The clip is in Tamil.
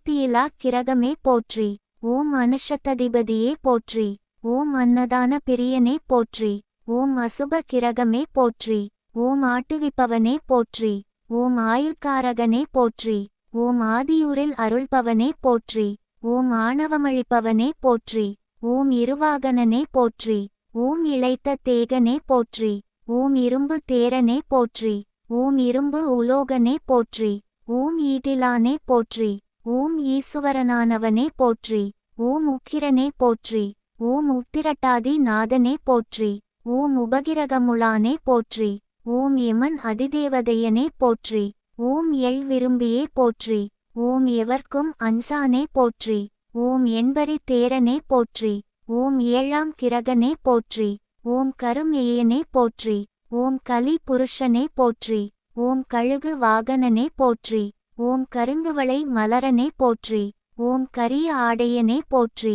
சக்தியிலா கிரகமே போற்றி. ஓம் அனுஷத்ததிபதியே போற்றி. ஓம் அன்னதான பிரியனே போற்றி. ஓம் அசுப கிரகமே போற்றி. ஓம் ஆட்டுவிப்பவனே போற்றி. ஓம் ஆயுட்காரகனே போற்றி. ஓம் ஆதியூரில் அருள்பவனே போற்றி. ஓம் ஆணவமழிப்பவனே போற்றி. ஓம் இருவாகனனே போற்றி. ஓம் இளைத்த தேகனே போற்றி. ஓம் இரும்பு தேரனே போற்றி. ஓம் இரும்பு உலோகனே போற்றி. ஓம் ஈட்டிலானே போற்றி. ஓம் ஈசுவரனானவனே போற்றி. ஓம் உக்கிரனே போற்றி. ஓம் உத்திரட்டாதி நாதனே போற்றி. ஓம் உபகிரகமுளானே போற்றி. ஓம் யமன் அதிதேவதையனே போற்றி. ஓம் எள் விரும்பியே போற்றி. ஓம் எவர்க்கும் அஞ்சானே போற்றி. ஓம் எண்பரி தேரனே போற்றி. ஓம் ஏழாம் கிரகனே போற்றி. ஓம் கருமேயனே போற்றி. ஓம் கலி புருஷனே போற்றி. ஓம் கழுகு வாகனனே போற்றி. ஓம் கருங்குவளை மலரனே போற்றி. ஓம் கரிய ஆடையனே போற்றி.